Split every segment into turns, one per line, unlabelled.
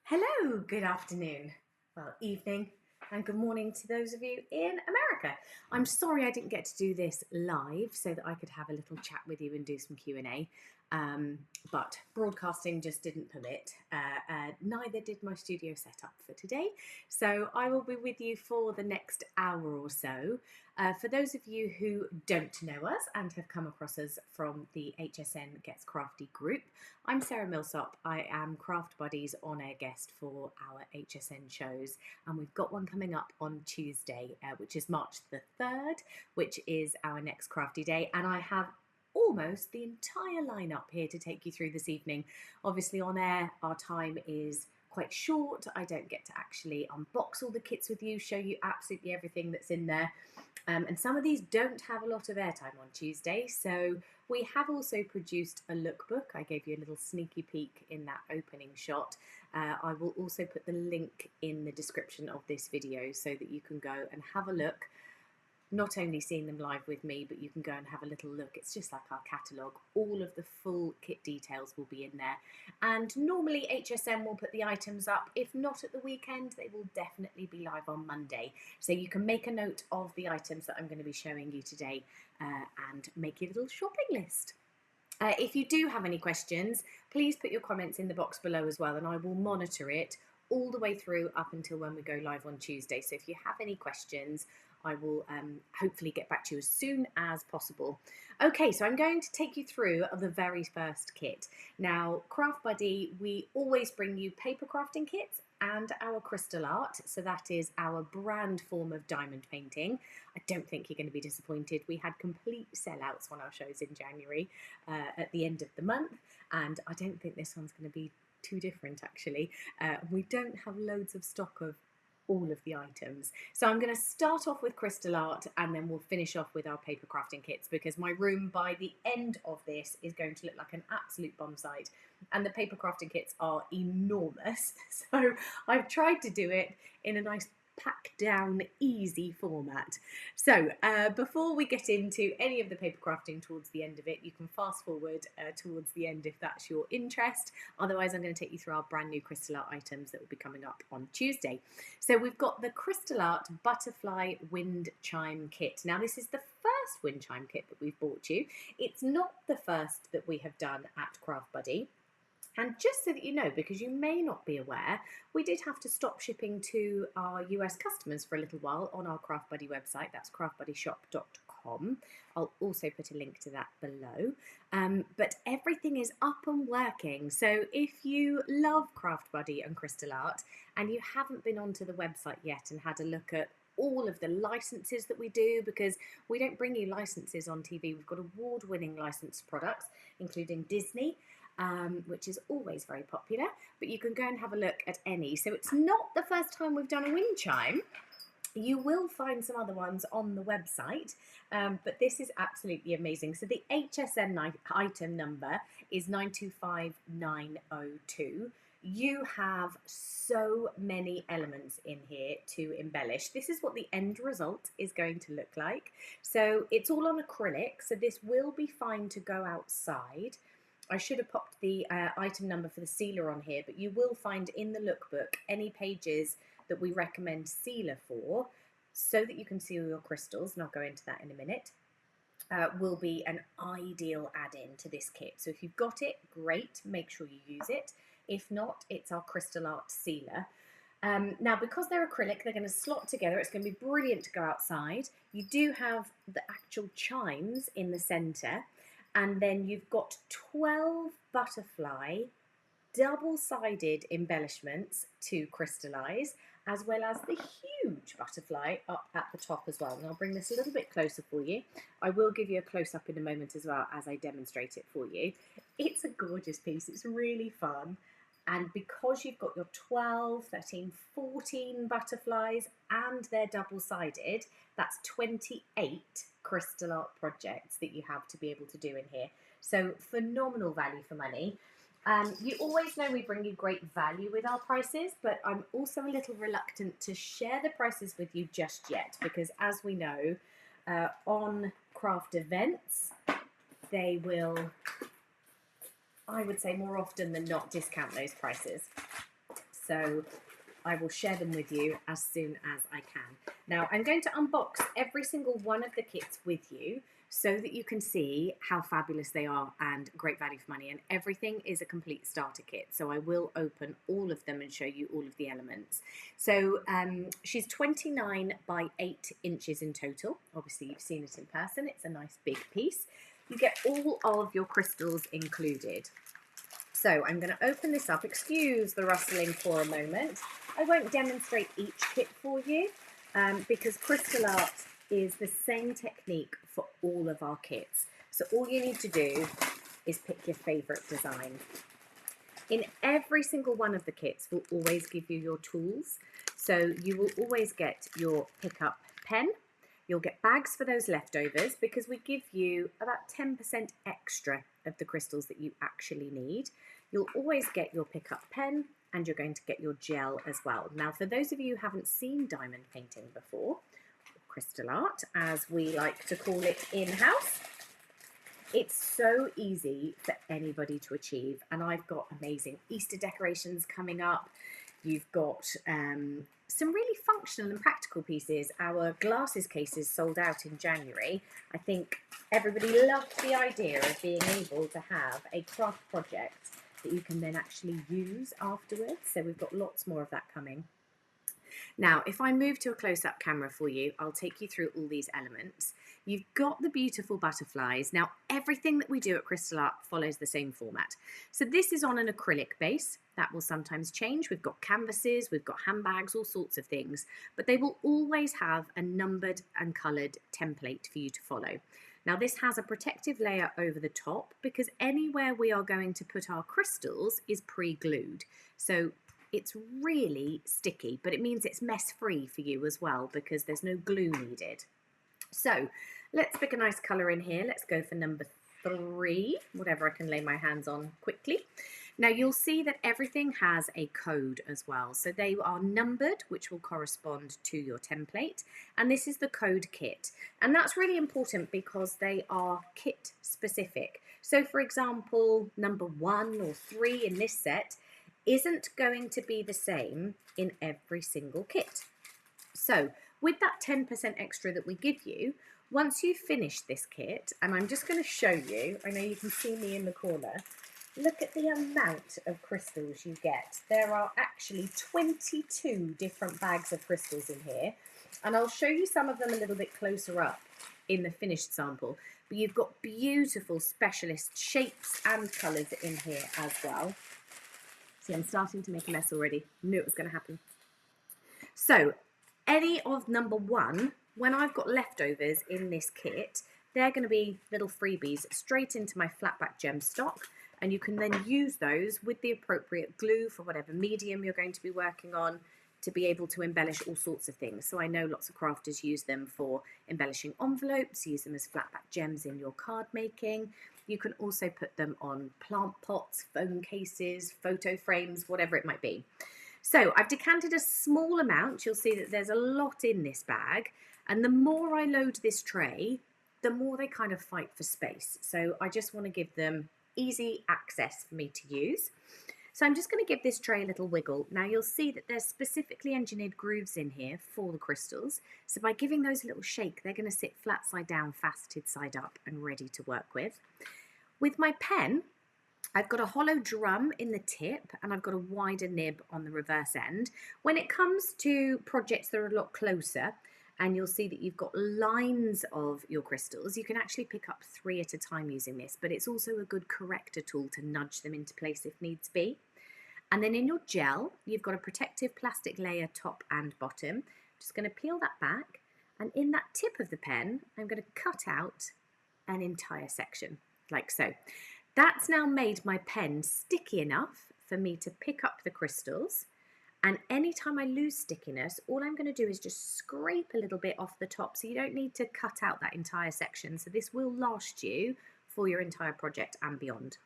Hello, good afternoon, well, evening, and good morning to those of you in America. I'm sorry I didn't get to do this live so that I could have a little chat with you and do some Q&A, but broadcasting just didn't permit. Neither did my studio setup for today, so I will be with you for the next hour or so. For those of you who don't know us and have come across us from the HSN Gets Crafty group, I'm Sarah Millsop. I am Craft Buddies on-air guest for our HSN shows, and we've got one coming up on Tuesday, which is March the 3rd, which is our next crafty day, and I have almost the entire lineup here to take you through this evening. Obviously on air, our time is quite short. I don't get to actually unbox all the kits with you, show you absolutely everything that's in there. And some of these don't have a lot of airtime on Tuesday, so we have also produced a lookbook. I gave you a little sneaky peek in that opening shot. I will also put the link in the description of this video so that you can go and have a look. Not only seeing them live with me, but you can go and have a little look. It's just like our catalogue. All of the full kit details will be in there. And normally HSN will put the items up. If not at the weekend, they will definitely be live on Monday. So you can make a note of the items that I'm going to be showing you today and make your little shopping list. If you do have any questions, please put your comments in the box below as well, and I will monitor it all the way through up until when we go live on Tuesday. So if you have any questions, I will hopefully get back to you as soon as possible. Okay, so I'm going to take you through the very first kit. Now, Craft Buddy, we always bring you paper crafting kits and our crystal art. So that is our brand form of diamond painting. I don't think you're going to be disappointed. We had complete sellouts on our shows in January at the end of the month, and I don't think this one's going to be too different actually. We don't have loads of stock of all of the items. So I'm going to start off with crystal art and then we'll finish off with our paper crafting kits, because my room by the end of this is going to look like an absolute bomb site, and the paper crafting kits are enormous. So I've tried to do it in a nice pack down easy format. So before we get into any of the paper crafting towards the end of it, you can fast forward towards the end if that's your interest. Otherwise I'm going to take you through our brand new crystal art items that will be coming up on Tuesday. So we've got the crystal art butterfly wind chime kit. Now this is the first wind chime kit that we've bought you. It's not the first that we have done at Craft Buddy. And just so that you know, because you may not be aware, we did have to stop shipping to our US customers for a little while on our Craft Buddy website. That's craftbuddyshop.com. I'll also put a link to that below. But everything is up and working. So if you love Craft Buddy and crystal art and you haven't been onto the website yet and had a look at all of the licenses that we do, because we don't bring you licenses on TV. We've got award-winning licensed products, including Disney, which is always very popular, but you can go and have a look at any. So it's not the first time we've done a wind chime. You will find some other ones on the website, but this is absolutely amazing. So the HSN item number is 925902. You have so many elements in here to embellish. This is what the end result is going to look like. So it's all on acrylic, so this will be fine to go outside. I should have popped the item number for the sealer on here, but you will find in the lookbook any pages that we recommend sealer for, so that you can seal your crystals, and I'll go into that in a minute, will be an ideal add-in to this kit. So if you've got it, great, make sure you use it. If not, it's our crystal art sealer. Now, because they're acrylic, they're going to slot together. It's going to be brilliant to go outside. You do have the actual chimes in the centre, and then you've got 12 butterfly double-sided embellishments to crystallize, as well as the huge butterfly up at the top as well. And I'll bring this a little bit closer for you. I will give you a close-up in a moment as well as I demonstrate it for you. It's a gorgeous piece. It's really fun. And because you've got your 12, 13, 14 butterflies and they're double-sided, that's 28 crystal art projects that you have to be able to do in here. So phenomenal value for money. You always know we bring you great value with our prices, but I'm also a little reluctant to share the prices with you just yet, because as we know, on craft events, they will, I would say more often than not, discount those prices. So I will share them with you as soon as I can. Now I'm going to unbox every single one of the kits with you so that you can see how fabulous they are and great value for money. And everything is a complete starter kit. So I will open all of them and show you all of the elements. So she's 29 by 8 inches in total. Obviously you've seen it in person. It's a nice big piece. You get all of your crystals included. So I'm going to open this up. Excuse the rustling for a moment. I won't demonstrate each kit for you because crystal art is the same technique for all of our kits. So all you need to do is pick your favourite design. In every single one of the kits, we'll always give you your tools. So you will always get your pickup pen. You'll get bags for those leftovers because we give you about 10% extra of the crystals that you actually need. You'll always get your pickup pen and you're going to get your gel as well. Now, for those of you who haven't seen diamond painting before, crystal art, as we like to call it in-house, it's so easy for anybody to achieve. And I've got amazing Easter decorations coming up. You've got some really functional and practical pieces. Our glasses cases sold out in January. I think everybody loved the idea of being able to have a craft project that you can then actually use afterwards. So we've got lots more of that coming. Now, if I move to a close-up camera for you, I'll take you through all these elements. You've got the beautiful butterflies. Now, everything that we do at Crystal Art follows the same format. So this is on an acrylic base. That will sometimes change. We've got canvases, we've got handbags, all sorts of things, but they will always have a numbered and coloured template for you to follow. Now, this has a protective layer over the top because anywhere we are going to put our crystals is pre-glued. So it's really sticky, but it means it's mess-free for you as well because there's no glue needed. So let's pick a nice colour in here. Let's go for number 3, whatever I can lay my hands on quickly. Now you'll see that everything has a code as well. So they are numbered, which will correspond to your template. And this is the code kit. And that's really important because they are kit specific. So for example, number 1 or 3 in this set isn't going to be the same in every single kit. So with that 10% extra that we give you, once you've finished this kit, and I'm just going to show you, I know you can see me in the corner, look at the amount of crystals you get. There are actually 22 different bags of crystals in here, and I'll show you some of them a little bit closer up in the finished sample. But you've got beautiful specialist shapes and colours in here as well. See, I'm starting to make a mess already. Knew it was going to happen. So any of number 1, when I've got leftovers in this kit, they're going to be little freebies straight into my flatback gem stock, and you can then use those with the appropriate glue for whatever medium you're going to be working on to be able to embellish all sorts of things. So I know lots of crafters use them for embellishing envelopes, use them as flatback gems in your card making. You can also put them on plant pots, phone cases, photo frames, whatever it might be. So I've decanted a small amount. You'll see that there's a lot in this bag. And the more I load this tray, the more they kind of fight for space. So I just want to give them easy access for me to use. So I'm just going to give this tray a little wiggle. Now you'll see that there's specifically engineered grooves in here for the crystals. So by giving those a little shake, they're going to sit flat side down, faceted side up and ready to work with. With my pen, I've got a hollow drum in the tip and I've got a wider nib on the reverse end. When it comes to projects that are a lot closer, and you'll see that you've got lines of your crystals, you can actually pick up 3 at a time using this, but it's also a good corrector tool to nudge them into place if needs be. And then in your gel, you've got a protective plastic layer top and bottom. I'm just going to peel that back, and in that tip of the pen, I'm going to cut out an entire section, like so. That's now made my pen sticky enough for me to pick up the crystals. And anytime I lose stickiness, all I'm going to do is just scrape a little bit off the top, so you don't need to cut out that entire section. So this will last you for your entire project and beyond.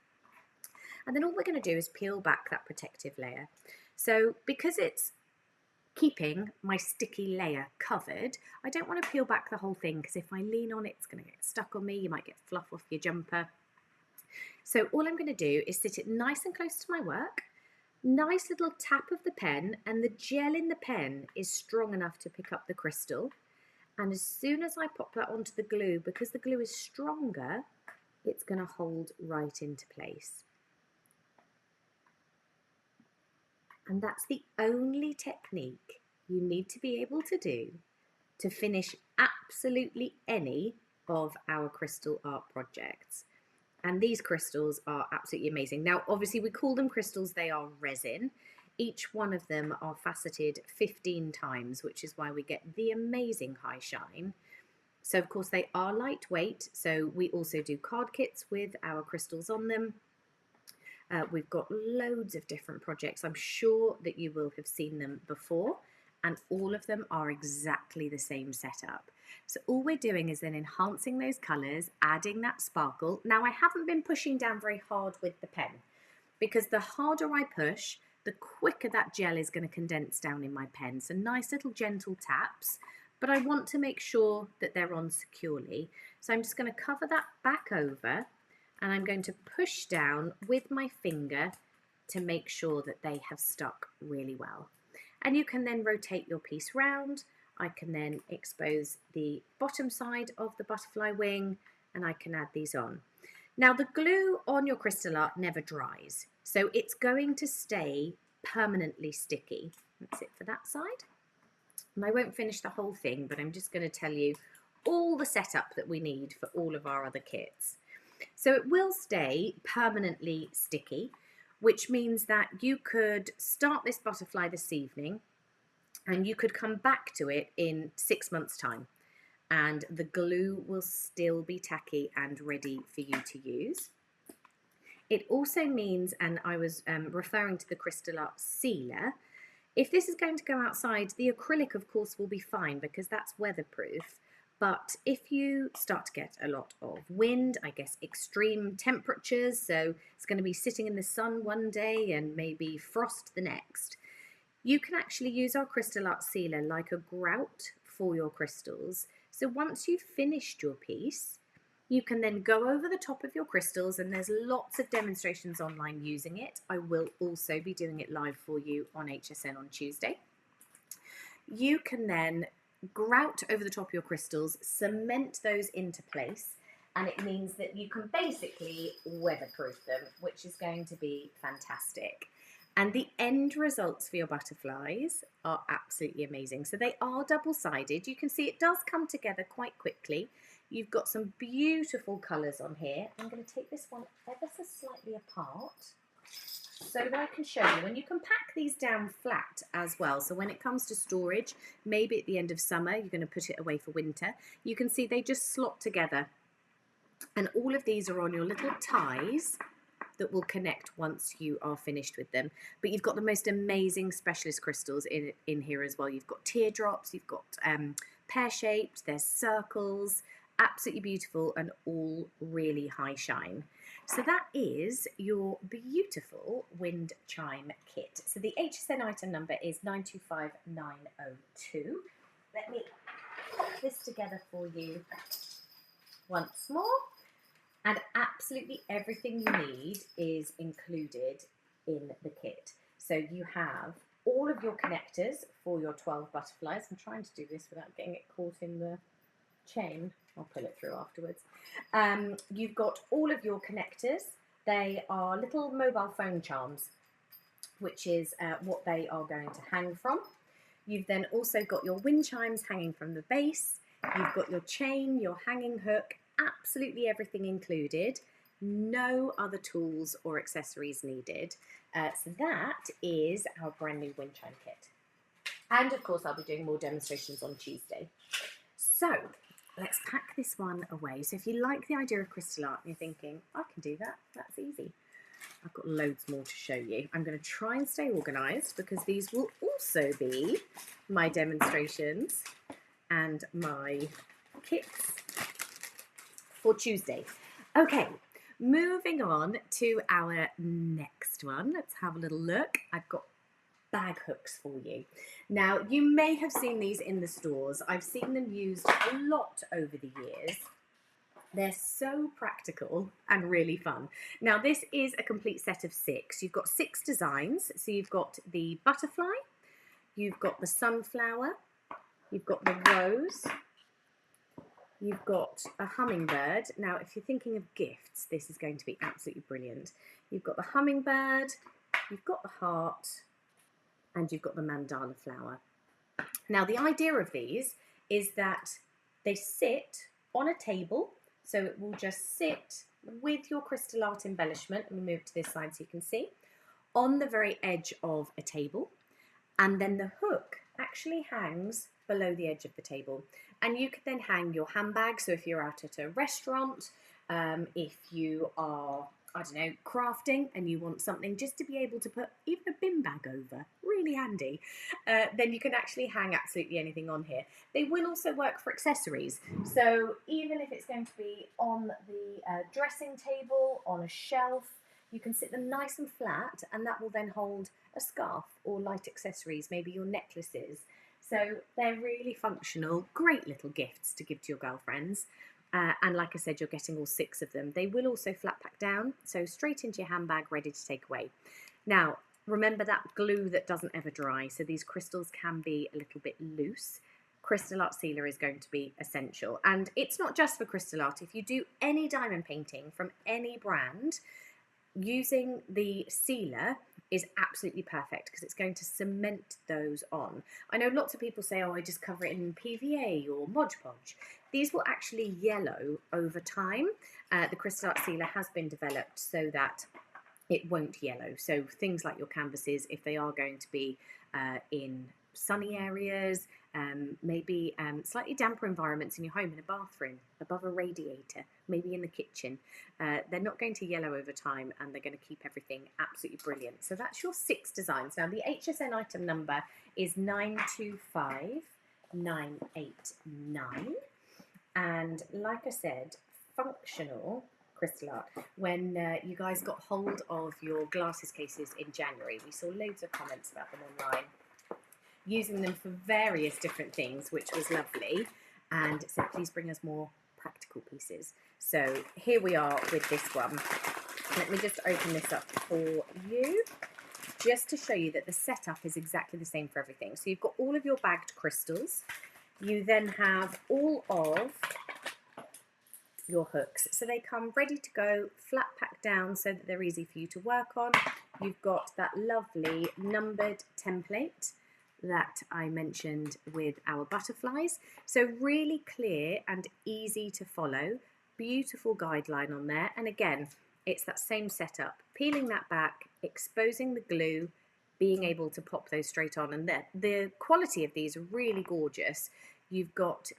And then all we're going to do is peel back that protective layer. So because it's keeping my sticky layer covered, I don't want to peel back the whole thing because if I lean on it, it's going to get stuck on me. You might get fluff off your jumper. So all I'm going to do is sit it nice and close to my work. Nice little tap of the pen, and the gel in the pen is strong enough to pick up the crystal. And as soon as I pop that onto the glue, because the glue is stronger, it's going to hold right into place. And that's the only technique you need to be able to do to finish absolutely any of our crystal art projects. And these crystals are absolutely amazing. Now, obviously, we call them crystals. They are resin. Each one of them are faceted 15 times, which is why we get the amazing high shine. So, of course, they are lightweight. So we also do card kits with our crystals on them. We've got loads of different projects. I'm sure that you will have seen them before, and all of them are exactly the same setup. So all we're doing is then enhancing those colours, adding that sparkle. Now, I haven't been pushing down very hard with the pen, because the harder I push, the quicker that gel is going to condense down in my pen. So nice little gentle taps, but I want to make sure that they're on securely. So I'm just going to cover that back over, and I'm going to push down with my finger to make sure that they have stuck really well. And you can then rotate your piece round. I can then expose the bottom side of the butterfly wing, and I can add these on. Now, the glue on your crystal art never dries, so it's going to stay permanently sticky. That's it for that side. And I won't finish the whole thing, but I'm just going to tell you all the setup that we need for all of our other kits. So it will stay permanently sticky, which means that you could start this butterfly this evening and you could come back to it in 6 months' time, and the glue will still be tacky and ready for you to use. It also means, and I was referring to the Crystal Art Sealer, if this is going to go outside, the acrylic, of course, will be fine because that's weatherproof. But if you start to get a lot of wind, I guess extreme temperatures, so it's going to be sitting in the sun one day and maybe frost the next, you can actually use our Crystal Art Sealer like a grout for your crystals. So once you've finished your piece, you can then go over the top of your crystals, and there's lots of demonstrations online using it. I will also be doing it live for you on HSN on Tuesday. You can then grout over the top of your crystals, cement those into place, and it means that you can basically weatherproof them, which is going to be fantastic. And the end results for your butterflies are absolutely amazing. So they are double-sided. You can see it does come together quite quickly. You've got some beautiful colours on here. I'm going to take this one ever so slightly apart so that I can show you. And you can pack these down flat as well. So when it comes to storage, maybe at the end of summer, you're going to put it away for winter. You can see they just slot together. And all of these are on your little ties that will connect once you are finished with them. But you've got the most amazing specialist crystals in here as well. You've got teardrops, you've got pear-shaped, there's circles, absolutely beautiful and all really high shine. So that is your beautiful wind chime kit. So the HSN item number is 925902. Let me pop this together for you once more. And absolutely everything you need is included in the kit. So you have all of your connectors for your 12 butterflies. I'm trying to do this without getting it caught in the chain. I'll pull it through afterwards. You've got all of your connectors. They are little mobile phone charms, which is what they are going to hang from. You've then also got your wind chimes hanging from the base. You've got your chain, your hanging hook, absolutely everything included. No other tools or accessories needed. So that is our brand new wind chime kit. And of course, I'll be doing more demonstrations on Tuesday. So let's pack this one away. So if you like the idea of crystal art and you're thinking, I can do that, that's easy. I've got loads more to show you. I'm going to try and stay organised because these will also be my demonstrations and my kits for Tuesday. Okay, moving on to our next one. Let's have a little look. I've got bag hooks for you. Now, you may have seen these in the stores. I've seen them used a lot over the years. They're so practical and really fun. Now, this is a complete set of 6. You've got 6 designs. So you've got the butterfly, you've got the sunflower, you've got the rose, you've got a hummingbird. Now, if you're thinking of gifts, this is going to be absolutely brilliant. You've got the hummingbird, you've got the heart, and you've got the mandala flower. Now, the idea of these is that they sit on a table, so it will just sit with your crystal art embellishment. Let me move to this side so you can see, on the very edge of a table, and then the hook actually hangs below the edge of the table. And you can then hang your handbag, so if you're out at a restaurant, if you are, I don't know, crafting and you want something just to be able to put even a bin bag over, really handy, then you can actually hang absolutely anything on here. They will also work for accessories. So even if it's going to be on the dressing table, on a shelf, you can sit them nice and flat, and that will then hold a scarf or light accessories, maybe your necklaces. So they're really functional, great little gifts to give to your girlfriends. And like I said, you're getting all 6 of them. They will also flat pack down, so straight into your handbag, ready to take away. Now, remember that glue that doesn't ever dry, so these crystals can be a little bit loose. Crystal art sealer is going to be essential. And it's not just for crystal art. If you do any diamond painting from any brand, using the sealer is absolutely perfect because it's going to cement those on. I know lots of people say, oh, I just cover it in PVA or Mod Podge. These will actually yellow over time. The crystal art sealer has been developed so that it won't yellow. So things like your canvases, if they are going to be in sunny areas, maybe slightly damper environments in your home, in a bathroom, above a radiator, maybe in the kitchen, they're not going to yellow over time, and they're going to keep everything absolutely brilliant. So that's your 6 designs. Now, the HSN item number is 925989. And like I said, functional crystal art. When you guys got hold of your glasses cases in January, we saw loads of comments about them online, using them for various different things, which was lovely, and said please bring us more practical pieces. So here we are with this one. Let me just open this up for you, just to show you that the setup is exactly the same for everything. So you've got all of your bagged crystals. You then have all of your hooks. So they come ready to go, flat packed down so that they're easy for you to work on. You've got that lovely numbered template that I mentioned with our butterflies. So really clear and easy to follow. Beautiful guideline on there. And again, it's that same setup, peeling that back, exposing the glue, being able to pop those straight on. And the quality of these are really gorgeous. You've got,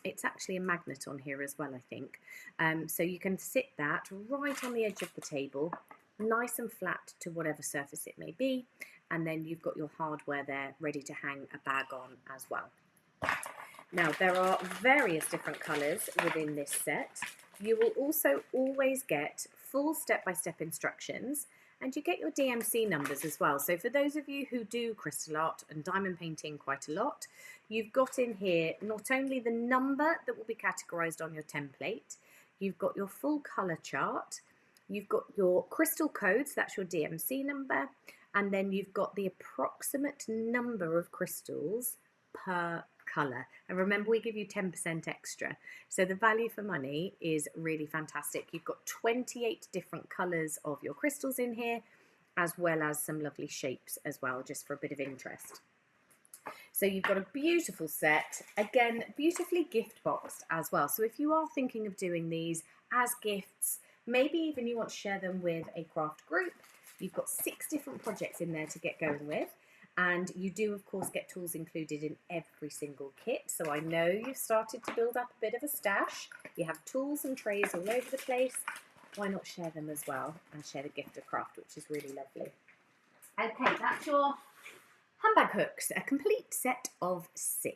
it's actually a magnet on here as well, I think. So you can sit that right on the edge of the table, nice and flat to whatever surface it may be. And then you've got your hardware there ready to hang a bag on as well. Now, there are various different colours within this set. You will also always get full step-by-step instructions, and you get your DMC numbers as well. So for those of you who do crystal art and diamond painting quite a lot, you've got in here not only the number that will be categorised on your template, you've got your full colour chart, you've got your crystal codes, that's your DMC number, and then you've got the approximate number of crystals per colour. And remember, we give you 10% extra. So the value for money is really fantastic. You've got 28 different colours of your crystals in here, as well as some lovely shapes as well, just for a bit of interest. So you've got a beautiful set, again, beautifully gift boxed as well. So if you are thinking of doing these as gifts, maybe even you want to share them with a craft group, you've got 6 different projects in there to get going with. And you do, of course, get tools included in every single kit. So I know you've started to build up a bit of a stash. You have tools and trays all over the place. Why not share them as well and share the gift of craft, which is really lovely. Okay, that's your handbag hooks, a complete set of 6.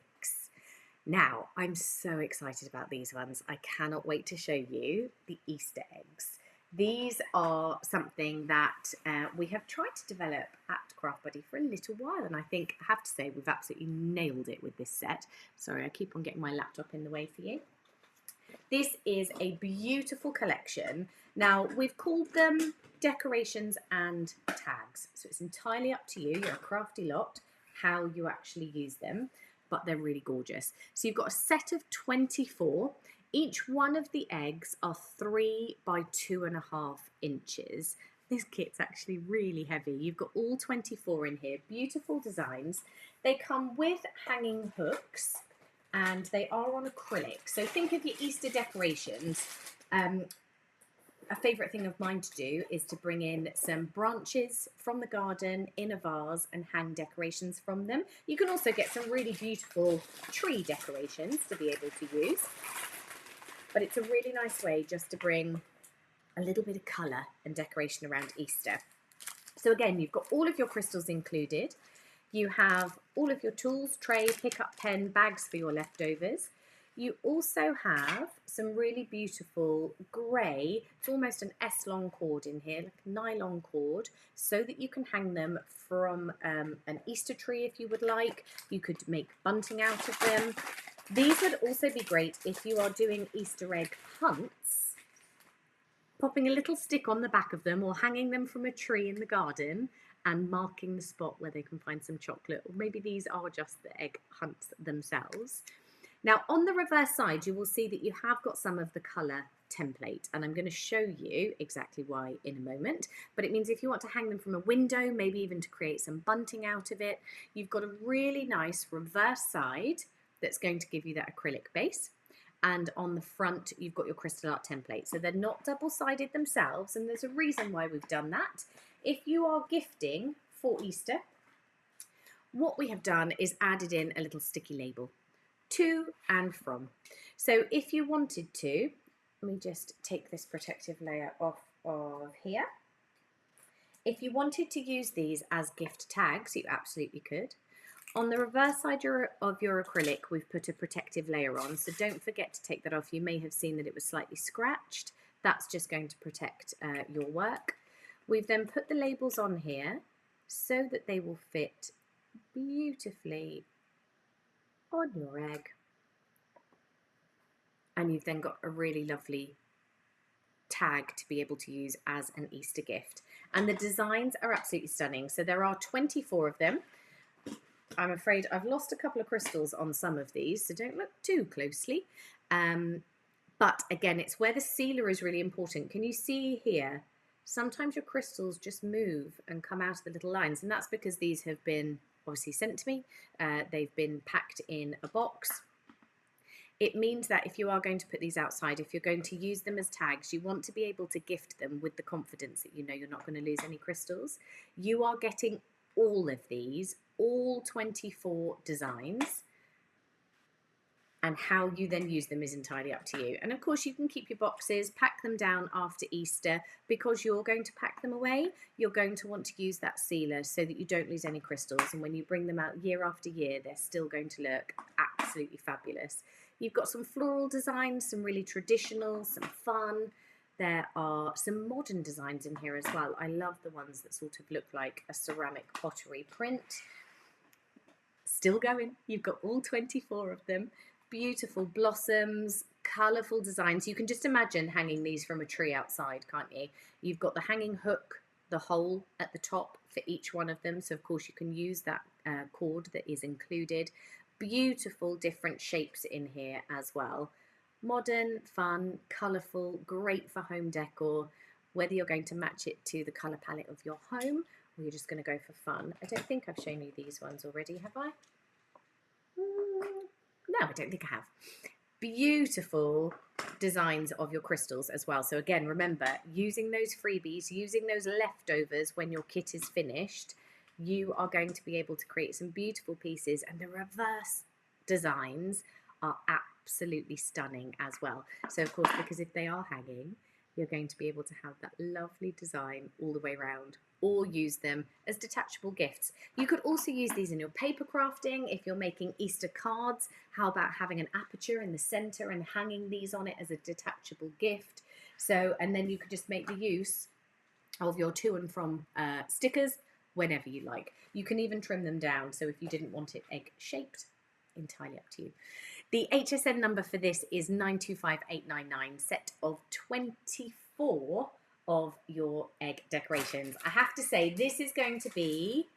Now, I'm so excited about these ones. I cannot wait to show you the Easter eggs. These are something that we have tried to develop at Craft Buddy for a little while, and I think I have to say we've absolutely nailed it with this set. Sorry, I keep on getting my laptop in the way for you. This is a beautiful collection. Now, we've called them decorations and tags, so it's entirely up to you. You're a crafty lot how you actually use them, but they're really gorgeous. So you've got a set of 24. Each one of the eggs are 3 by 2.5 inches. This kit's actually really heavy. You've got all 24 in here. Beautiful designs. They come with hanging hooks and they are on acrylic. So think of your Easter decorations. A favourite thing of mine to do is to bring in some branches from the garden in a vase and hang decorations from them. You can also get some really beautiful tree decorations to be able to use. But it's a really nice way just to bring a little bit of colour and decoration around Easter. So again, you've got all of your crystals included. You have all of your tools, tray, pick-up pen, bags for your leftovers. You also have some really beautiful grey, it's almost an S-long cord in here, like a nylon cord, so that you can hang them from an Easter tree if you would like. You could make bunting out of them. These would also be great if you are doing Easter egg hunts, popping a little stick on the back of them or hanging them from a tree in the garden and marking the spot where they can find some chocolate, or maybe these are just the egg hunts themselves. Now on the reverse side, you will see that you have got some of the colour template, and I'm going to show you exactly why in a moment, but it means if you want to hang them from a window, maybe even to create some bunting out of it, you've got a really nice reverse side that's going to give you that acrylic base. And on the front, you've got your crystal art template. So they're not double-sided themselves, and there's a reason why we've done that. If you are gifting for Easter, what we have done is added in a little sticky label, to and from. So if you wanted to, let me just take this protective layer off of here. If you wanted to use these as gift tags, you absolutely could. On the reverse side of your acrylic, we've put a protective layer on, so don't forget to take that off. You may have seen that it was slightly scratched. That's just going to protect your work. We've then put the labels on here so that they will fit beautifully on your egg. And you've then got a really lovely tag to be able to use as an Easter gift. And the designs are absolutely stunning. So there are 24 of them. I'm afraid I've lost a couple of crystals on some of these, so don't look too closely. But again, it's where the sealer is really important. Can you see here? Sometimes your crystals just move and come out of the little lines, and that's because these have been obviously sent to me. They've been packed in a box. It means that if you are going to put these outside, if you're going to use them as tags, you want to be able to gift them with the confidence that you know you're not going to lose any crystals. You are getting all of these, all 24 designs, and how you then use them is entirely up to you. And of course you can keep your boxes, pack them down after Easter, because you're going to pack them away. You're going to want to use that sealer so that you don't lose any crystals, and when you bring them out year after year, they're still going to look absolutely fabulous. You've got some floral designs, some really traditional, some fun. There are some modern designs in here as well. I love the ones that sort of look like a ceramic pottery print. Still going. You've got all 24 of them. Beautiful blossoms, colourful designs. You can just imagine hanging these from a tree outside, can't you? You've got the hanging hook, the hole at the top for each one of them. So of course you can use that cord that is included. Beautiful different shapes in here as well. Modern, fun, colourful, great for home decor, whether you're going to match it to the colour palette of your home or you're just going to go for fun. I don't think I've shown you these ones already, have I? No, I don't think I have. Beautiful designs of your crystals as well. So again, remember, using those freebies, using those leftovers when your kit is finished, you are going to be able to create some beautiful pieces, and the reverse designs are absolutely stunning as well. So of course, because if they are hanging, you're going to be able to have that lovely design all the way around, or use them as detachable gifts. You could also use these in your paper crafting. If you're making Easter cards, how about having an aperture in the center and hanging these on it as a detachable gift? So, and then you could just make the use of your to and from stickers whenever you like. You can even trim them down, so if you didn't want it egg shaped, entirely up to you. The HSN number for this is 925899, set of 24 of your egg decorations. I have to say, this is going to be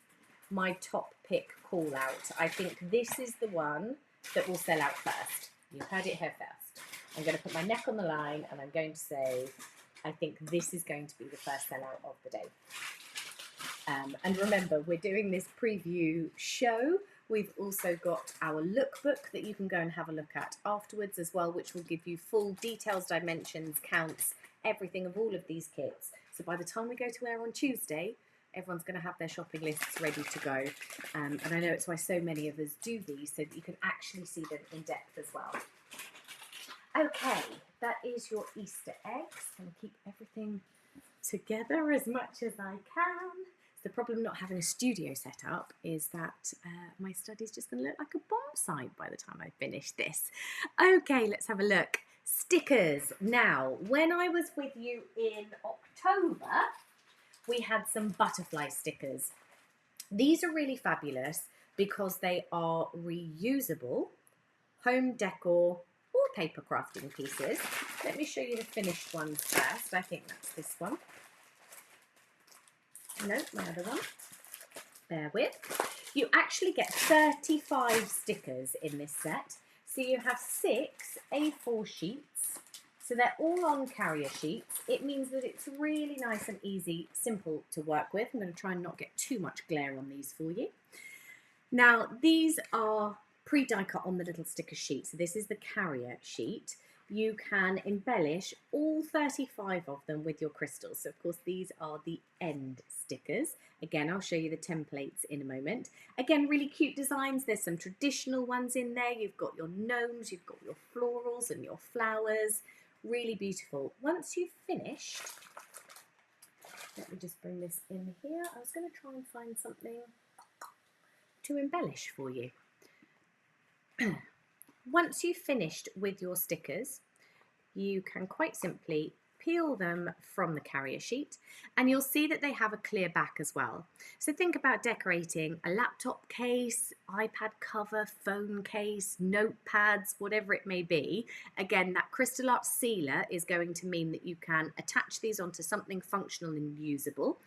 my top pick call out. I think this is the one that will sell out first. You heard it here first. I'm going to put my neck on the line and I'm going to say, I think this is going to be the first sellout of the day. And remember, we're doing this preview show. We've also got our lookbook that you can go and have a look at afterwards as well, which will give you full details, dimensions, counts, everything of all of these kits. So by the time we go to air on Tuesday, everyone's going to have their shopping lists ready to go. And I know it's why so many of us do these, so that you can actually see them in depth as well. Okay, that is your Easter eggs. I'm going to keep everything together as much as I can. The problem not having a studio set up is that my study's just going to look like a bomb site by the time I finish this. Okay, let's have a look. Stickers. Now, when I was with you in October, we had some butterfly stickers. These are really fabulous because they are reusable home decor or paper crafting pieces. Let me show you the finished ones first. I think that's this one. No, my other one. Bear with. You actually get 35 stickers in this set. So you have 6 A4 sheets. So they're all on carrier sheets. It means that it's really nice and easy, simple to work with. I'm going to try and not get too much glare on these for you. Now, these are pre-die cut on the little sticker sheet. So this is the carrier sheet. You can embellish all 35 of them with your crystals. So of course these are the end stickers. Again, I'll show you the templates in a moment. Again, really cute designs. There's some traditional ones in there. You've got your gnomes, you've got your florals and your flowers. Really beautiful. Once you've finished, let me just bring this in here. I was going to try and find something to embellish for you. Once you've finished with your stickers, you can quite simply peel them from the carrier sheet and you'll see that they have a clear back as well. So think about decorating a laptop case, iPad cover, phone case, notepads, whatever it may be. Again, that crystal art sealer is going to mean that you can attach these onto something functional and usable.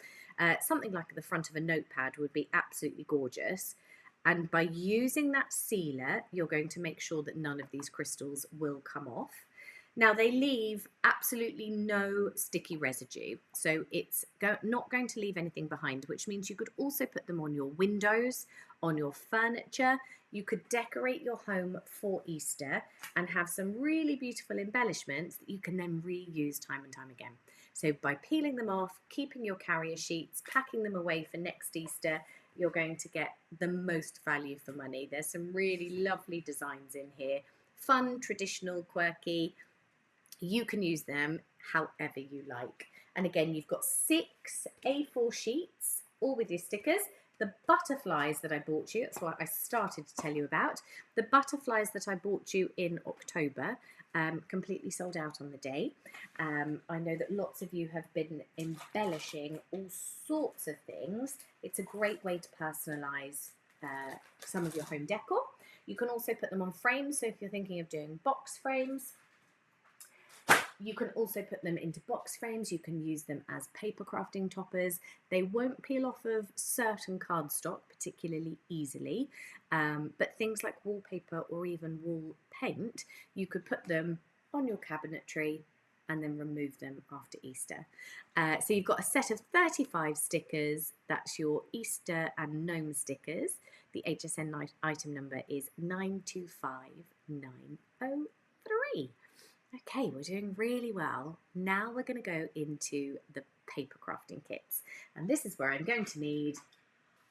Something like the front of a notepad would be absolutely gorgeous. And by using that sealer, you're going to make sure that none of these crystals will come off. Now, they leave absolutely no sticky residue, so it's not going to leave anything behind, which means you could also put them on your windows, on your furniture. You could decorate your home for Easter and have some really beautiful embellishments that you can then reuse time and time again. So by peeling them off, keeping your carrier sheets, packing them away for next Easter, you're going to get the most value for money. There's some really lovely designs in here. Fun, traditional, quirky. You can use them however you like. And again, you've got 6 A4 sheets, all with your stickers. The butterflies that I bought you, that's what I started to tell you about. The butterflies that I bought you in October, completely sold out on the day. I know that lots of you have been embellishing all sorts of things. It's a great way to personalise some of your home decor. You can also put them on frames, so if you're thinking of doing box frames, you can also put them into box frames. You can use them as paper crafting toppers. They won't peel off of certain cardstock particularly easily, but things like wallpaper or even wall paint, you could put them on your cabinetry and then remove them after Easter. So you've got a set of 35 stickers. That's your Easter and gnome stickers. The HSN item number is 925903. Okay, we're doing really well. Now we're going to go into the paper crafting kits. And this is where I'm going to need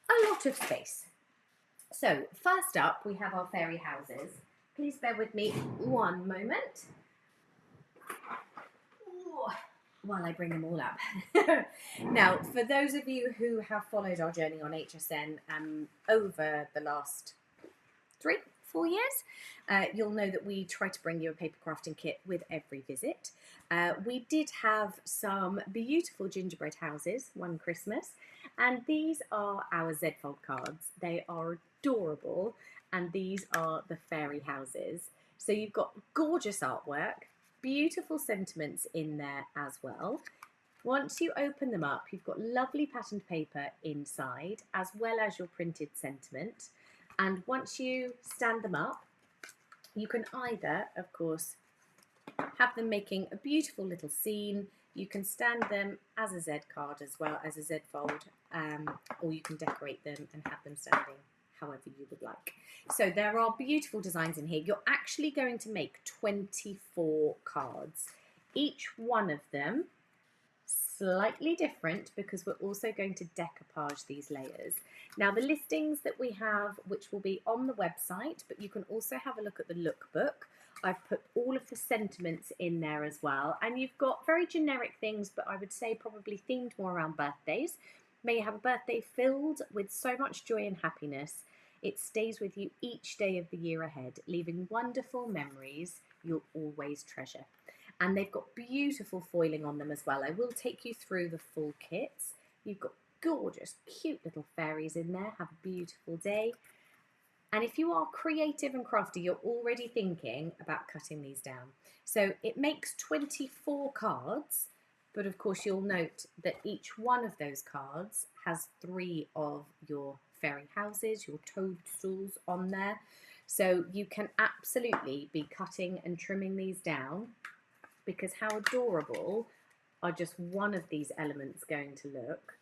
a lot of space. So first up, we have our fairy houses. Please bear with me one moment while I bring them all up. Now, for those of you who have followed our journey on HSN over the last 3-4 years, you'll know that we try to bring you a paper crafting kit with every visit. We did have some beautiful gingerbread houses one Christmas, and these are our Z-fold cards. They are adorable, and these are the fairy houses. So you've got gorgeous artwork, beautiful sentiments in there as well. Once you open them up, you've got lovely patterned paper inside, as well as your printed sentiment. And once you stand them up, you can either, of course, have them making a beautiful little scene. You can stand them as a Z card as well as a Z fold, or you can decorate them and have them standing however you would like. So there are beautiful designs in here. You're actually going to make 24 cards. Each one of them slightly different because we're also going to decoupage these layers. Now the listings that we have, which will be on the website, but you can also have a look at the lookbook. I've put all of the sentiments in there as well, and you've got very generic things, but I would say probably themed more around birthdays. May you have a birthday filled with so much joy and happiness. It stays with you each day of the year ahead, leaving wonderful memories you'll always treasure. And they've got beautiful foiling on them as well. I will take you through the full kits. You've got gorgeous, cute little fairies in there. Have a beautiful day. And if you are creative and crafty, you're already thinking about cutting these down. So it makes 24 cards, but of course you'll note that each one of those cards has 3 of your fairy houses, your toadstools on there. So you can absolutely be cutting and trimming these down, because how adorable are just one of these elements going to look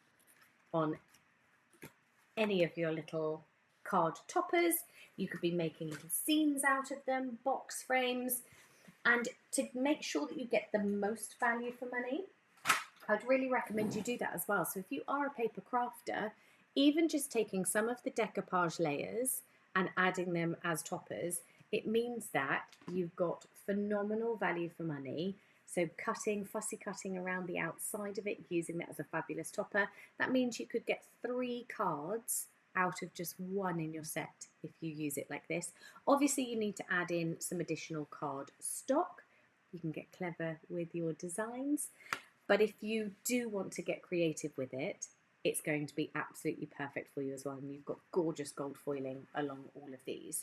on any of your little card toppers. You could be making little scenes out of them, box frames, and to make sure that you get the most value for money, I'd really recommend you do that as well. So if you are a paper crafter, even just taking some of the decoupage layers and adding them as toppers, it means that you've got phenomenal value for money. So fussy cutting around the outside of it, using that as a fabulous topper, that means you could get 3 cards out of just 1 in your set if you use it like this. Obviously you need to add in some additional card stock. You can get clever with your designs, but if you do want to get creative with it, it's going to be absolutely perfect for you as well. And you've got gorgeous gold foiling along all of these.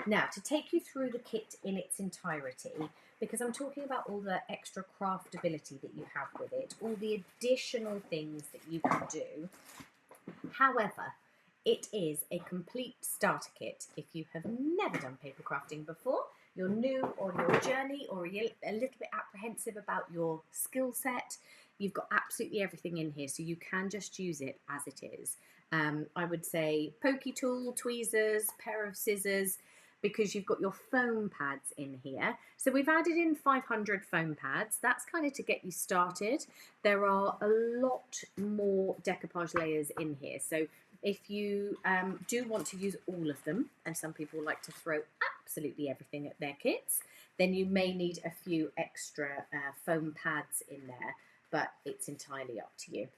Now, to take you through the kit in its entirety, because I'm talking about all the extra craftability that you have with it, all the additional things that you can do. However, it is a complete starter kit if you have never done paper crafting before, you're new on your journey, or a little bit apprehensive about your skill set. You've got absolutely everything in here, so you can just use it as it is. I would say pokey tool, tweezers, pair of scissors, because you've got your foam pads in here. So we've added in 500 foam pads. That's kind of to get you started. There are a lot more decoupage layers in here. So if you do want to use all of them, and some people like to throw absolutely everything at their kits, then you may need a few extra foam pads in there, but it's entirely up to you.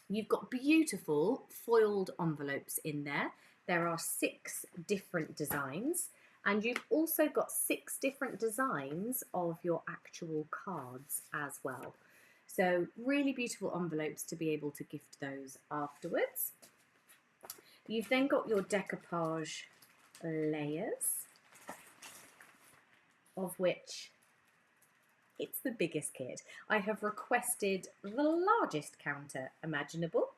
You've got beautiful foiled envelopes in there. There are 6 different designs, and you've also got 6 different designs of your actual cards as well. So really beautiful envelopes to be able to gift those afterwards. You've then got your decoupage layers, of which it's the biggest kit. I have requested the largest counter imaginable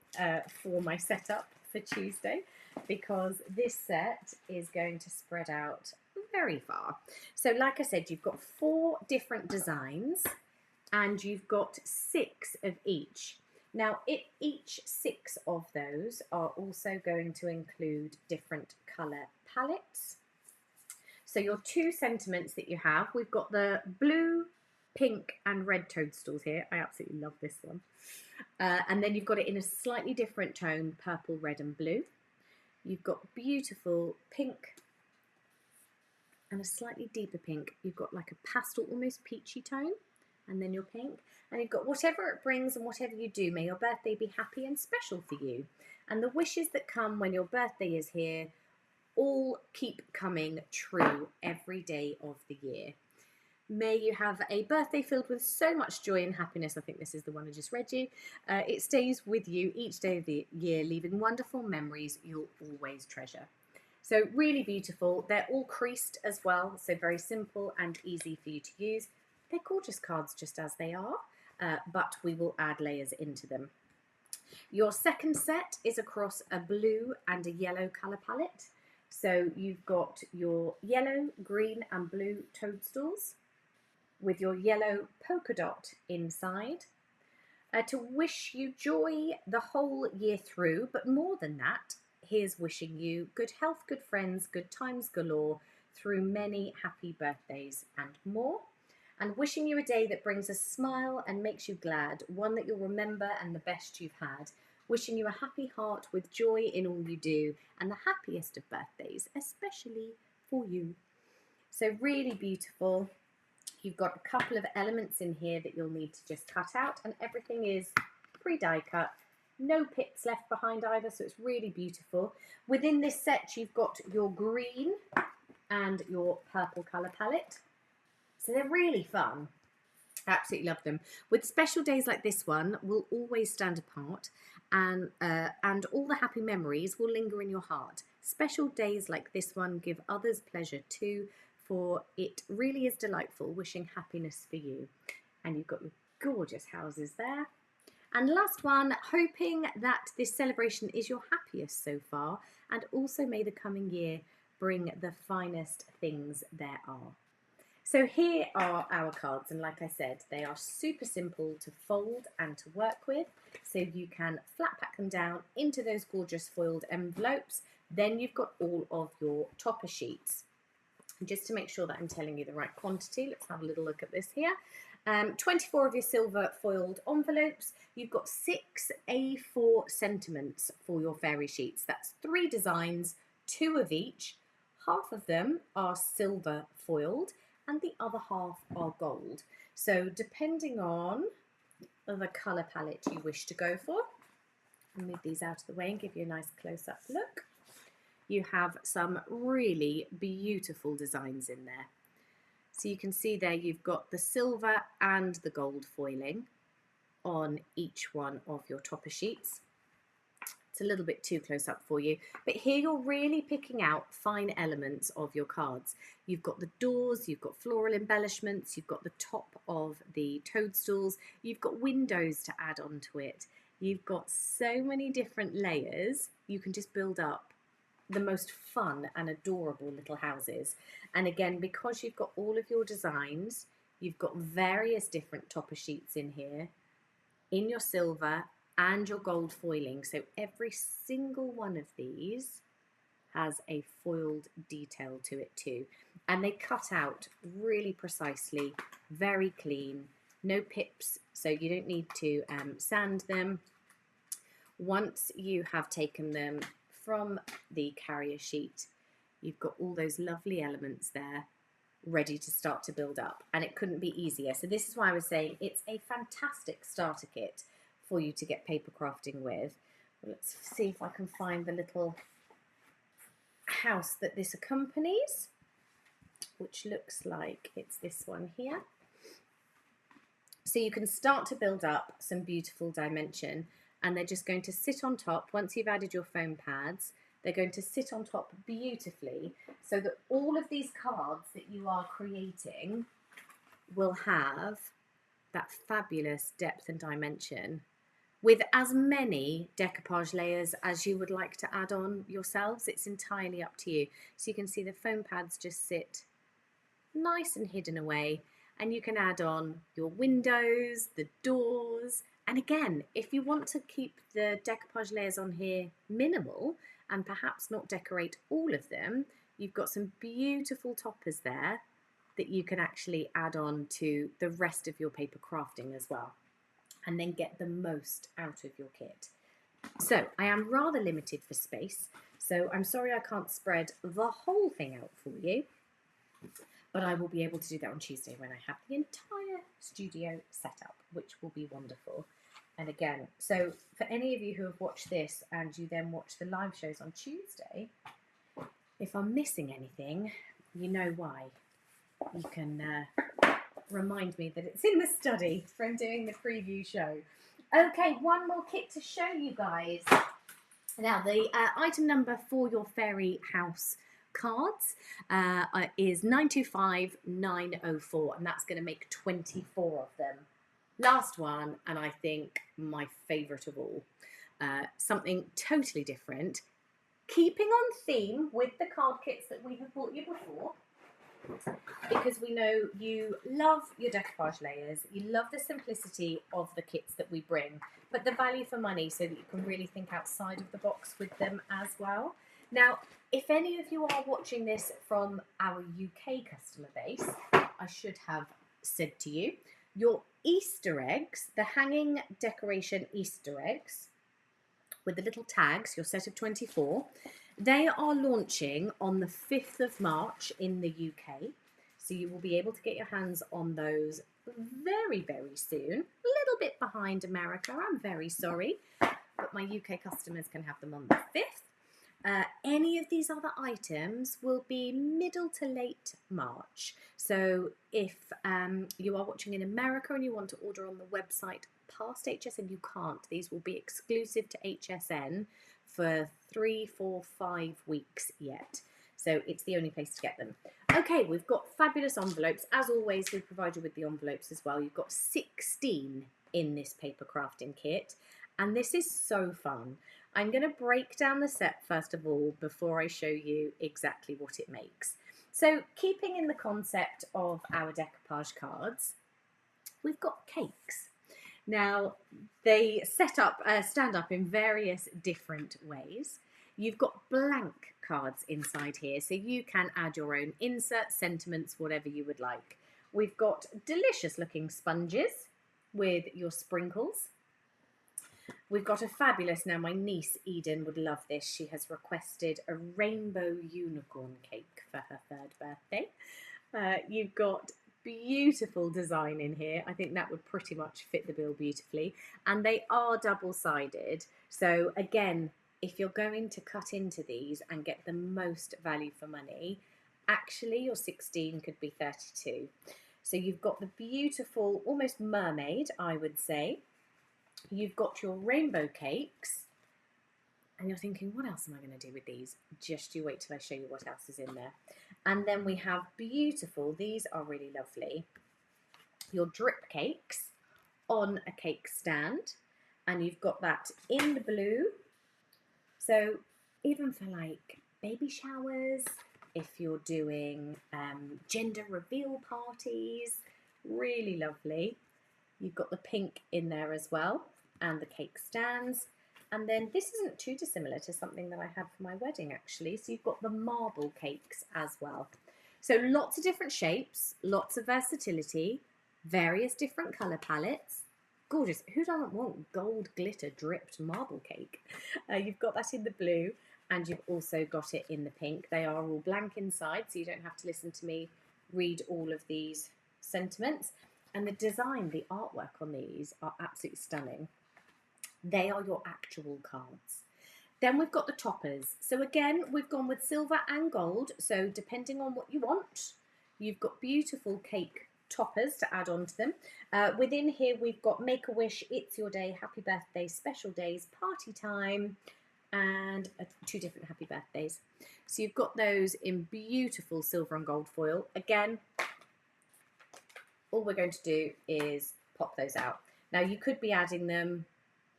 for my setup for Tuesday, because this set is going to spread out very far. So like I said, you've got 4 different designs and you've got 6 of each. Now, each 6 of those are also going to include different colour palettes. So your 2 sentiments that you have, we've got the blue, pink and red toadstools here. I absolutely love this one. And then you've got it in a slightly different tone, purple, red and blue. You've got beautiful pink and a slightly deeper pink. You've got like a pastel, almost peachy tone, and then your pink. And you've got whatever it brings and whatever you do, may your birthday be happy and special for you. And the wishes that come when your birthday is here all keep coming true every day of the year. May you have a birthday filled with so much joy and happiness. I think this is the one I just read you. It stays with you each day of the year, leaving wonderful memories you'll always treasure. So really beautiful. They're all creased as well, so very simple and easy for you to use. They're gorgeous cards just as they are, but we will add layers into them. Your second set is across a blue and a yellow colour palette. So you've got your yellow, green and blue toadstools with your yellow polka dot inside. To wish you joy the whole year through, but more than that, here's wishing you good health, good friends, good times galore through many happy birthdays and more. And wishing you a day that brings a smile and makes you glad, one that you'll remember and the best you've had. Wishing you a happy heart with joy in all you do, and the happiest of birthdays, especially for you. So really beautiful. You've got a couple of elements in here that you'll need to just cut out, and everything is pre-die cut. No pips left behind either, so it's really beautiful. Within this set, you've got your green and your purple colour palette. So they're really fun. Absolutely love them. With special days like this one, will always stand apart, and all the happy memories will linger in your heart. Special days like this one give others pleasure too, for it really is delightful, wishing happiness for you. And you've got your gorgeous houses there. And last one, hoping that this celebration is your happiest so far, and also may the coming year bring the finest things there are. So here are our cards, and like I said, they are super simple to fold and to work with. So you can flat pack them down into those gorgeous foiled envelopes. Then you've got all of your topper sheets. And just to make sure that I'm telling you the right quantity, let's have a little look at this here. 24 of your silver foiled envelopes. You've got 6 A4 sentiments for your fairy sheets. That's 3 designs, 2 of each. Half of them are silver foiled, and the other half are gold. So depending on the colour palette you wish to go for, I'll move these out of the way and give you a nice close-up look. You have some really beautiful designs in there. So you can see there you've got the silver and the gold foiling on each one of your topper sheets. It's a little bit too close up for you, but here you're really picking out fine elements of your cards. You've got the doors, you've got floral embellishments, you've got the top of the toadstools, you've got windows to add onto it. You've got so many different layers. You can just build up the most fun and adorable little houses. And again, because you've got all of your designs, you've got various different topper sheets in here, in your silver and your gold foiling. So every single one of these has a foiled detail to it too. And they cut out really precisely, very clean, no pips, so you don't need to sand them. Once you have taken them from the carrier sheet, you've got all those lovely elements there ready to start to build up, and it couldn't be easier. So this is why I was saying it's a fantastic starter kit for you to get paper crafting with. Let's see if I can find the little house that this accompanies, which looks like it's this one here. So you can start to build up some beautiful dimension, and they're just going to sit on top. Once you've added your foam pads, they're going to sit on top beautifully, so that all of these cards that you are creating will have that fabulous depth and dimension, with as many decoupage layers as you would like to add on yourselves. It's entirely up to you. So you can see the foam pads just sit nice and hidden away, and you can add on your windows, the doors. And again, if you want to keep the decoupage layers on here minimal and perhaps not decorate all of them, you've got some beautiful toppers there that you can actually add on to the rest of your paper crafting as well, and then get the most out of your kit. So I am rather limited for space, so I'm sorry I can't spread the whole thing out for you, but I will be able to do that on Tuesday when I have the entire studio set up, which will be wonderful. And again, so for any of you who have watched this and you then watch the live shows on Tuesday, if I'm missing anything, you know why. You can remind me that it's in the study from doing the preview show. Okay, one more kit to show you guys. Now, the item number for your fairy house cards is 925904, and that's going to make 24 of them. Last one, and I think my favourite of all, something totally different, keeping on theme with the card kits that we have bought you before, because we know you love your decoupage layers, you love the simplicity of the kits that we bring, but the value for money so that you can really think outside of the box with them as well. Now, if any of you are watching this from our UK customer base, I should have said to you, your Easter eggs, the hanging decoration Easter eggs with the little tags, your set of 24, they are launching on the 5th of March in the UK. So you will be able to get your hands on those very, very soon. A little bit behind America, I'm very sorry, but my UK customers can have them on the 5th. Any of these other items will be middle to late March. So if you are watching in America and you want to order on the website past HSN, you can't. These will be exclusive to HSN for 3, 4, 5 weeks yet. So it's the only place to get them. Okay, we've got fabulous envelopes. As always, we provide you with the envelopes as well. You've got 16 in this paper crafting kit, and this is so fun. I'm going to break down the set first of all before I show you exactly what it makes. So keeping in the concept of our decoupage cards, we've got cakes. Now, they stand up in various different ways. You've got blank cards inside here, so you can add your own inserts, sentiments, whatever you would like. We've got delicious looking sponges with your sprinkles. We've got a fabulous, now my niece Eden would love this, she has requested a rainbow unicorn cake for her 3rd birthday. You've got beautiful design in here. I think that would pretty much fit the bill beautifully. And they are double-sided. So again, if you're going to cut into these and get the most value for money, actually your 16 could be 32. So you've got the beautiful, almost mermaid, I would say. You've got your rainbow cakes. And you're thinking, what else am I going to do with these? Just you wait till I show you what else is in there. And then we have beautiful, these are really lovely, your drip cakes on a cake stand. And you've got that in the blue. So even for like baby showers, if you're doing gender reveal parties, really lovely. You've got the pink in there as well, and the cake stands. And then this isn't too dissimilar to something that I had for my wedding actually. So you've got the marble cakes as well. So lots of different shapes, lots of versatility, various different colour palettes. Gorgeous. Who doesn't want gold glitter dripped marble cake? You've got that in the blue, and you've also got it in the pink. They are all blank inside, so you don't have to listen to me read all of these sentiments. And the design, the artwork on these are absolutely stunning. They are your actual cards. Then we've got the toppers. So again, we've gone with silver and gold. So depending on what you want, you've got beautiful cake toppers to add on to them. Within here, we've got Make-A-Wish, It's Your Day, Happy Birthday, Special Days, Party Time, and 2 different happy birthdays. So you've got those in beautiful silver and gold foil. Again, all we're going to do is pop those out. Now you could be adding them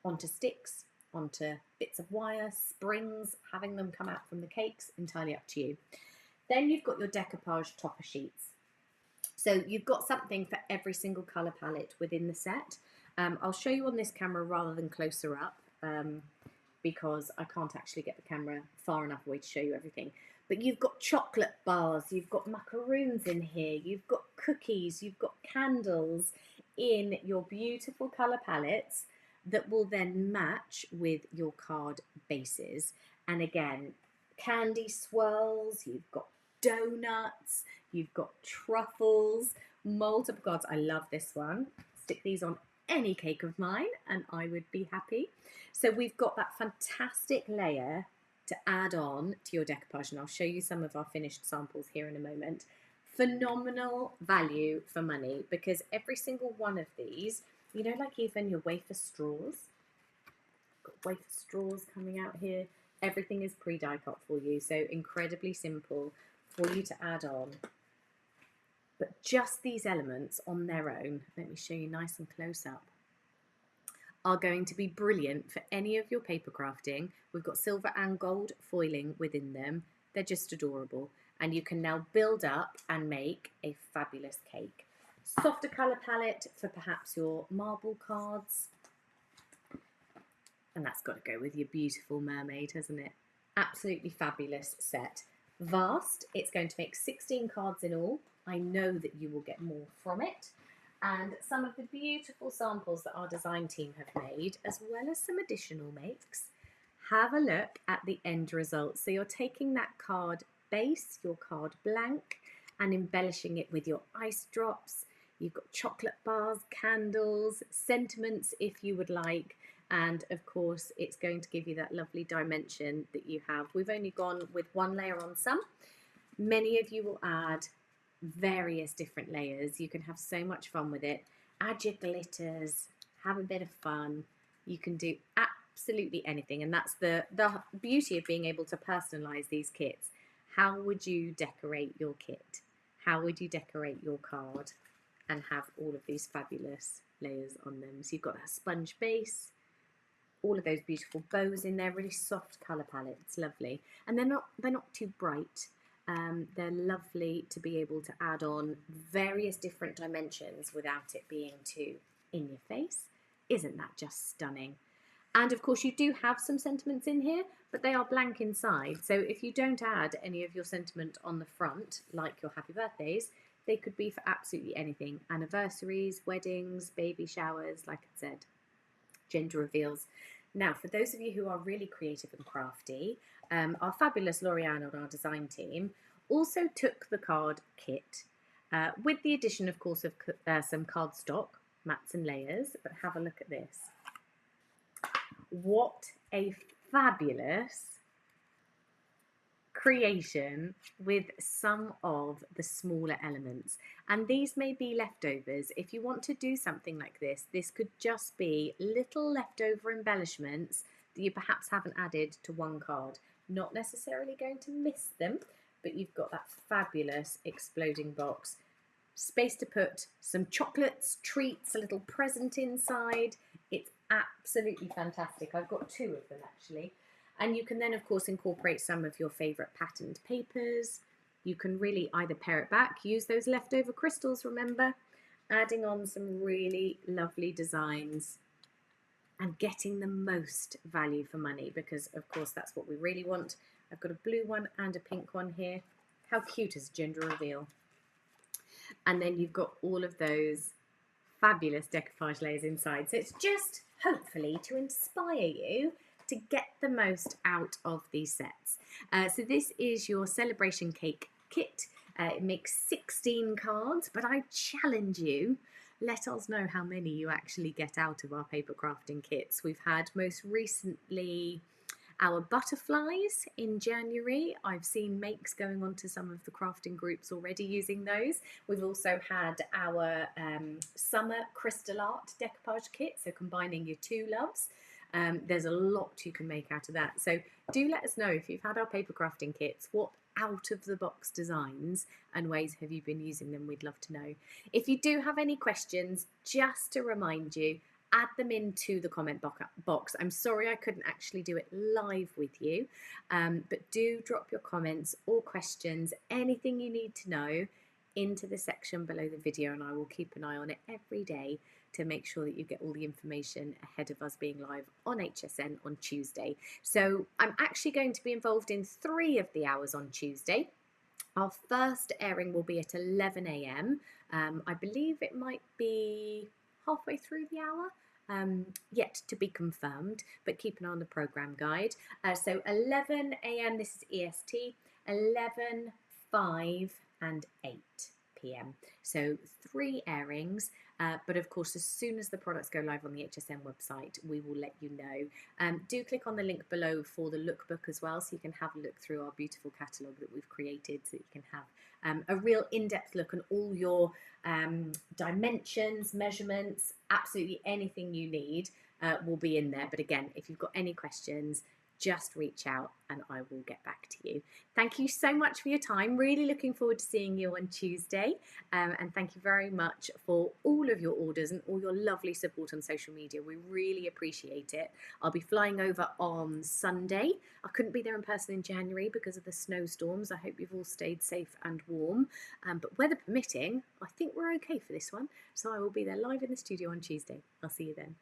onto sticks, onto bits of wire, springs, having them come out from the cakes, entirely up to you. Then you've got your decoupage topper sheets. So you've got something for every single colour palette within the set. I'll show you on this camera rather than closer up because I can't actually get the camera far enough away to show you everything. But you've got chocolate bars, you've got macaroons in here, you've got cookies, you've got candles in your beautiful colour palettes that will then match with your card bases. And again, candy swirls, you've got donuts, you've got truffles, multiple cards. I love this one. Stick these on any cake of mine and I would be happy. So we've got that fantastic layer to add on to your decoupage, and I'll show you some of our finished samples here in a moment. Phenomenal value for money, because every single one of these, you know, like even your wafer straws, got wafer straws coming out here. Everything is pre-die cut for you, so incredibly simple for you to add on. But just these elements on their own, let me show you nice and close up, are going to be brilliant for any of your paper crafting. We've got silver and gold foiling within them. They're just adorable. And you can now build up and make a fabulous cake. Softer colour palette for perhaps your marble cards. And that's got to go with your beautiful mermaid, hasn't it? Absolutely fabulous set. Vast. It's going to make 16 cards in all. I know that you will get more from it. And some of the beautiful samples that our design team have made, as well as some additional makes. Have a look at the end result. So you're taking that card base, your card blank, and embellishing it with your ice drops. You've got chocolate bars, candles, sentiments if you would like, and of course it's going to give you that lovely dimension that you have. We've only gone with one layer on some. Many of you will add various different layers. You can have so much fun with it. Add your glitters, have a bit of fun. You can do absolutely anything, and that's the beauty of being able to personalize these kits. How would you decorate your kit? How would you decorate your card and have all of these fabulous layers on them? So you've got that sponge base, all of those beautiful bows in there, really soft colour palette. It's lovely, and they're not too bright. They're lovely to be able to add on various different dimensions without it being too in your face. Isn't that just stunning? And of course you do have some sentiments in here, but they are blank inside. So if you don't add any of your sentiment on the front, like your happy birthdays, they could be for absolutely anything. Anniversaries, weddings, baby showers, like I said, gender reveals. Now, for those of you who are really creative and crafty, our fabulous Lorianne on our design team also took the card kit with the addition, of course, of some cardstock, mats and layers. But have a look at this. What a fabulous creation with some of the smaller elements, and these may be leftovers. If you want to do something like this, this could just be little leftover embellishments that you perhaps haven't added to one card. Not necessarily going to miss them, but you've got that fabulous exploding box, space to put some chocolates, treats, a little present inside. It's absolutely fantastic. I've got two of them actually. And you can then, of course, incorporate some of your favourite patterned papers. You can really either pare it back, use those leftover crystals, remember, adding on some really lovely designs and getting the most value for money, because, of course, that's what we really want. I've got a blue one and a pink one here. How cute is gender reveal? And then you've got all of those fabulous decoupage layers inside. So it's just hopefully to inspire you to get the most out of these sets. So this is your celebration cake kit. It makes 16 cards, but I challenge you, let us know how many you actually get out of our paper crafting kits. We've had most recently our butterflies in January. I've seen makes going on to some of the crafting groups already using those. We've also had our summer crystal art decoupage kit, so combining your two loves. There's a lot you can make out of that. So do let us know if you've had our paper crafting kits, what out of the box designs and ways have you been using them? We'd love to know. If you do have any questions, just to remind you, add them into the comment box. I'm sorry I couldn't actually do it live with you, but do drop your comments or questions, anything you need to know, into the section below the video, and I will keep an eye on it every day to make sure that you get all the information ahead of us being live on HSN on Tuesday. So I'm actually going to be involved in 3 of the hours on Tuesday. Our first airing will be at 11 AM. I believe it might be halfway through the hour, yet to be confirmed, but keep an eye on the programme guide. So 11 AM, this is EST, 11, 5 and 8 PM. So 3 airings, but of course as soon as the products go live on the HSN website, we will let you know. Do click on the link below for the lookbook as well, so you can have a look through our beautiful catalogue that we've created, so that you can have a real in-depth look on all your dimensions, measurements, absolutely anything you need will be in there. But again, if you've got any questions, just reach out and I will get back to you. Thank you so much for your time. Really looking forward to seeing you on Tuesday. And thank you very much for all of your orders and all your lovely support on social media. We really appreciate it. I'll be flying over on Sunday. I couldn't be there in person in January because of the snowstorms. I hope you've all stayed safe and warm. But weather permitting, I think we're okay for this one. So I will be there live in the studio on Tuesday. I'll see you then.